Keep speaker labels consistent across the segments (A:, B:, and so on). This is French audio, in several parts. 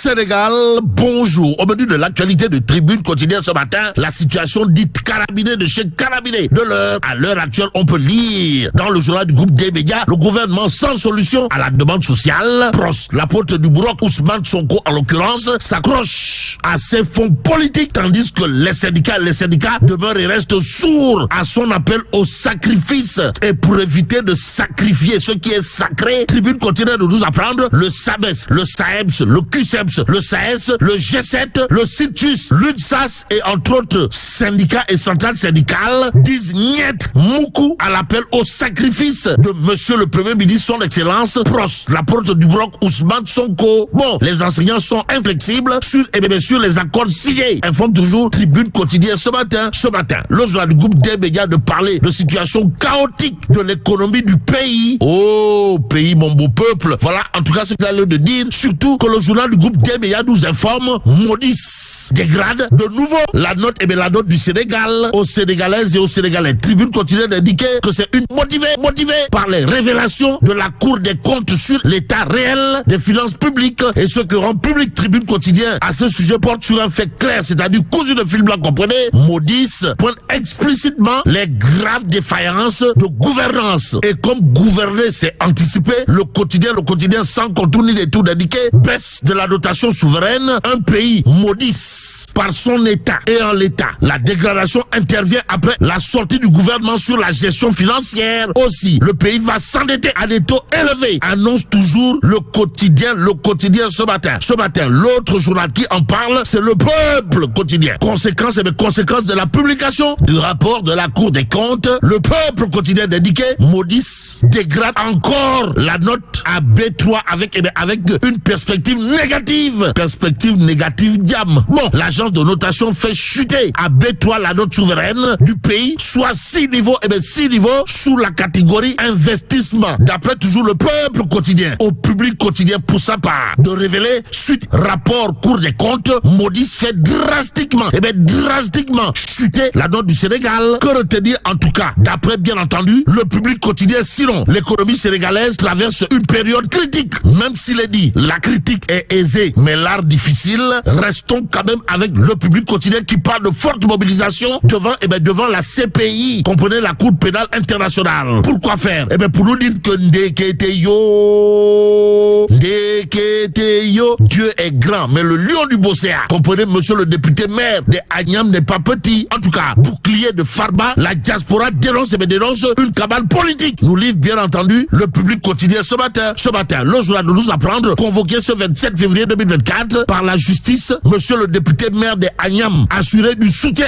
A: Sénégal, bonjour. Au menu de l'actualité de Tribune quotidienne ce matin, la situation dite carabinée de chez Carabinés. De l'heure à l'heure actuelle, on peut lire dans le journal du groupe des médias, le gouvernement sans solution à la demande sociale. Pros, l'apôtre du Bourroc, Ousmane Sonko en l'occurrence, s'accroche à ses fonds politiques, tandis que les syndicats demeurent et restent sourds à son appel au sacrifice. Et pour éviter de sacrifier ce qui est sacré, Tribune continue de nous apprendre le SABES, le SAEMS, le QSEMS, le SAES, le G7, le CITUS, l'UNSAS et entre autres syndicats et centrales syndicales disent niet moukou à l'appel au sacrifice de monsieur le Premier ministre, son excellence, Pros, la porte du bloc Ousmane Sonko. Bon, les enseignants sont inflexibles sur les accords signés. Informe toujours Tribune quotidienne ce matin, le journal du groupe des médias de parler de situation chaotique de l'économie du pays. Oh, pays, mon beau peuple. Voilà, en tout cas, ce qu'il a l'air de dire. Surtout que le journal du groupe des médias nous informe, maudisse, dégrade de nouveau la note du Sénégal aux Sénégalaises et aux Sénégalais. Tribune continue d'indiquer que c'est une motivée par les révélations de la Cour des comptes sur l'état réel des finances publiques. Et ce que rend public Tribune quotidien à ce sujet porte sur un fait clair, c'est-à-dire cousu de fil blanc, comprenez, maudisse, pointe explicitement les graves défaillances de gouvernance. Et comme gouverner, c'est anticiper, le quotidien sans contour ni détour d'indiquer baisse de la dotation souveraine, un pays maudisse par son état. Et en l'état, la dégradation intervient après la sortie du gouvernement sur la gestion financière. Aussi, le pays va s'endetter à des taux élevés, annonce toujours le quotidien ce matin. L'autre journal qui en parle, c'est le Peuple quotidien. Conséquence de la publication du rapport de la Cour des comptes, le Peuple quotidien d'indiquer maudisse, dégrade encore la note à B3 avec une perspective négative. Diam. Bon, l'agence de notation fait chuter à B3 la note souveraine du pays, soit 6 niveaux sous la catégorie investissement. D'après toujours le Peuple quotidien, au Public quotidien pour sa part, de révéler suite rapport Cour des comptes, maudisse fait drastiquement chuter la note du Sénégal. Que retenir en tout cas, d'après bien entendu le Public quotidien, sinon l'économie sénégalaise traverse une période critique. Même s'il est dit, la critique est aisée, mais l'art difficile, restons quand même avec le Public quotidien qui parle de forte mobilisation devant la CPI, comprenez, la Cour pénale internationale. Pourquoi faire? Pour nous dire que Ndekete yo, Dieu est grand, mais le lion du Bosséa, comprenez, monsieur le député maire de Agnam n'est pas petit. En tout cas, bouclier de Farba, la diaspora dénonce une cabale politique. Nous livre bien entendu le Public quotidien ce matin. Le journal de nous apprendre, convoqué ce 27 février 2024 par la justice, monsieur le député maire de Agnam, assuré du soutien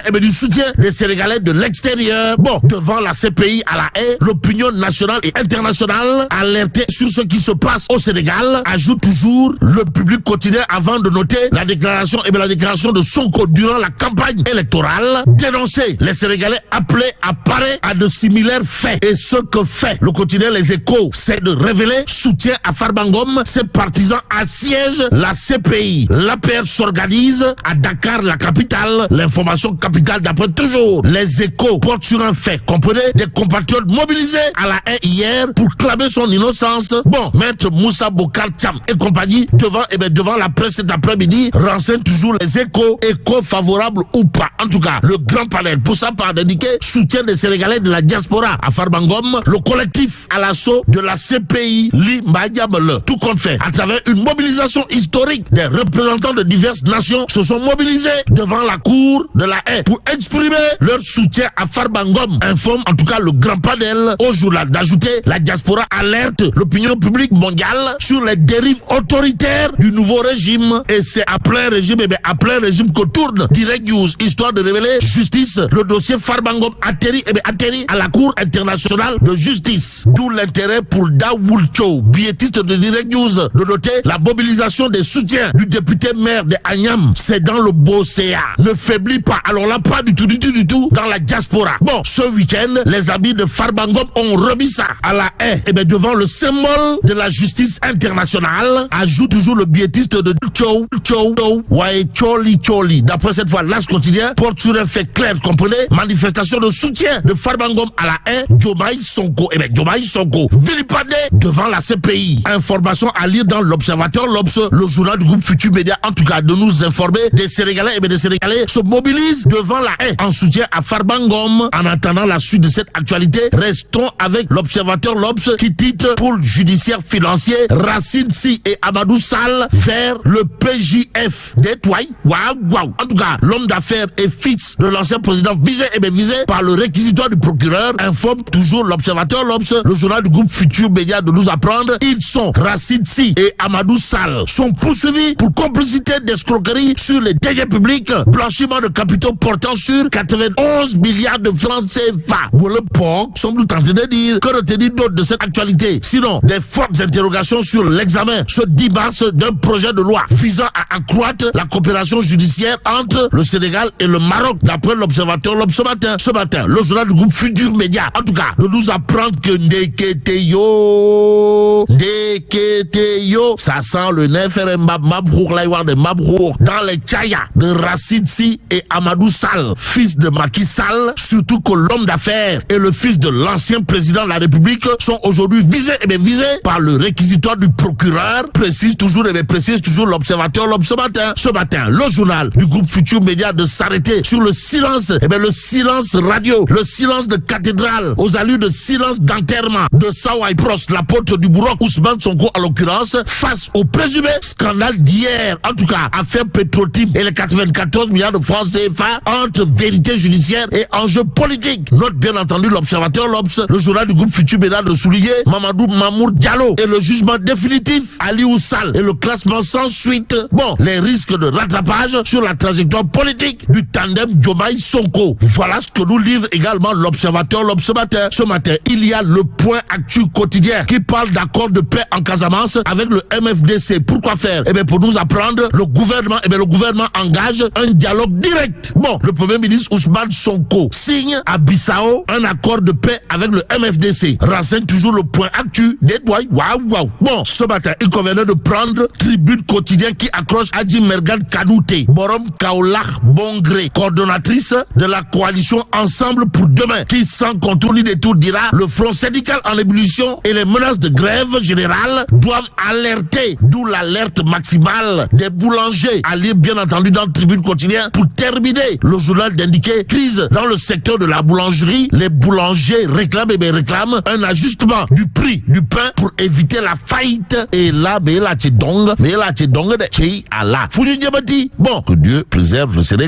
A: des Sénégalais de l'extérieur. Bon, devant la CPI à la haie, l'opinion nationale et internationale alertée sur ce qui se passe au Sénégal, ajoute toujours le Public quotidien avant de noter la déclaration de Sonko durant la campagne électorale, dénoncer les Sénégalais appelés à parer à de similaires faits. Et ce que fait le quotidien Les Échos, c'est de révéler soutien à Farba Ngom. Ses partisans assiègent la CPI. L'APR s'organise à Dakar, la capitale. L'information capitale d'après toujours Les Échos porte sur un fait. Comprenez, des compatriotes mobilisés à la haie hier pour clamer son innocence. Bon, maître Moussa Bokar Thiam et compagnie devant la presse cet après-midi renseigne toujours Les Échos, écho favorable ou pas. En tout cas, le grand panel pour sa part d'indiquer soutien des Sénégalais de la diaspora à Farba Ngom, le collectif à l'assaut de la CPI tout compte fait à travers une mobilisation historique. Des représentants de diverses nations se sont mobilisés devant la cour de la haie pour exprimer leur soutien à Farba Ngom. Informe en tout cas le grand panel au journal d'ajouter la diaspora alerte l'opinion publique mondiale sur les dérives autoritaires du nouveau régime. Et c'est à plein régime que tourne Direct News, histoire de révéler justice. Le dossier Farba Ngom atterrit à la Cour internationale de justice. D'où l'intérêt pour Daoul Chow, billetiste de Direct News, de noter la mobilisation des soutiens du député maire de Agnam. Ces est dans le Bosséa. Ne faiblit pas. Alors là, pas du tout dans la diaspora. Bon, ce week-end, les amis de Farbangom ont remis ça à la haie. Et bien, devant le symbole de la justice internationale, ajoute toujours le biétiste de Choli. D'après cette fois, l'As quotidien porte sur un fait clair, comprenez? Manifestation de soutien de Farbangom à la haie, Diomaye Sonko. Et bien, Diomaye Sonko, vilipendé devant la CPI. Information à lire dans l'Observateur, l'Obs, le journal du groupe Futur Média, en tout cas, de nous informer des Sénégalais. Et bien, des Sénégalais se mobilisent devant la haie en soutien à Farbangom. En attendant la suite de cette actualité, restons avec l'Observateur, l'Obs, qui titre pôle judiciaire financier, Racine Sy et Amadou Sall vers le PJF. Waouh. En tout cas, l'homme d'affaires et fils de l'ancien président visé par le réquisitoire du procureur, informe toujours l'Observateur, l'Obs, le journal du groupe Futur Média, de nous apprendre. Ils sont Racine Sy et Amadou Sall sont poursuivis pour complicité d'escroquerie sur les deniers publics, blanchiment de capitaux portant sur 91 milliards de francs CFA. Ou le POC sommes-nous tentés de dire que retenir d'autres de cette actualité? Sinon, des fortes interrogations sur l'examen ce 10 mars d'un projet de loi visant à accroître la coopération judiciaire entre le Sénégal et le Maroc, d'après l'Observateur, l'Obs ce matin, le journal du groupe Futur Média, en tout cas, de nous apprendre que Ndeketeyo, ça sent le Nefer Mabrouk, dans les Tchaya de Racine Sy et Amadou Sall, fils de Macky Sall, surtout que l'homme d'affaires et le fils de l'ancien président de la République sont aujourd'hui visés par le réquisitoire du procureur, précise toujours l'Observateur, ce matin, le journal du groupe Futur Média de s'arrêter sur le silence, le silence radio, le silence de cathédrale, aux allures de silence d'enterrement de Sawai Pros, l'apôtre du Bourok, Ousmane Sonko en l'occurrence, face au présumé scandale d'hier, en tout cas, affaire Petrotim et les 94 milliards de francs CFA entre vérité judiciaire et enjeux politiques. Note bien entendu l'Observateur, l'Obs, le journal du groupe Futur Média de souligner Mamadou Mamour Diallo et le jugement définitif Aliou Sall et le classement sans suite. Bon, les risques de rattrapage sur la trajectoire politique du tandem Diomaye Sonko. Voilà ce que nous livre également l'Observateur, ce matin. Il y a le point actu quotidien qui parle d'accord de paix en Casamance avec le MFDC. Pourquoi faire? Pour nous apprendre, le gouvernement engage un dialogue direct. Bon, le premier ministre Ousmane Sonko signe à Bissau un accord de paix avec le MFDC. Renseigne toujours le point actu des doigts. Waouh. Bon, ce matin, il convenait de prendre Tribune quotidien qui accroche Adji Mergane Kanouté, Borom Kaolach Bongré, coordonnatrice de la coalition Ensemble pour demain, qui sans contour ni détour dira le front syndical en ébullition et les menaces de grève générale doivent alerter, d'où l'alerte maximale des boulangers. À lire bien entendu dans Tribune quotidien. Pour terminer, le journal d'indiquer crise dans le secteur de la boulangerie. Les boulangers réclament un ajustement du prix du pain pour éviter la faillite. Et là, bon, que Dieu préserve le Sénégal.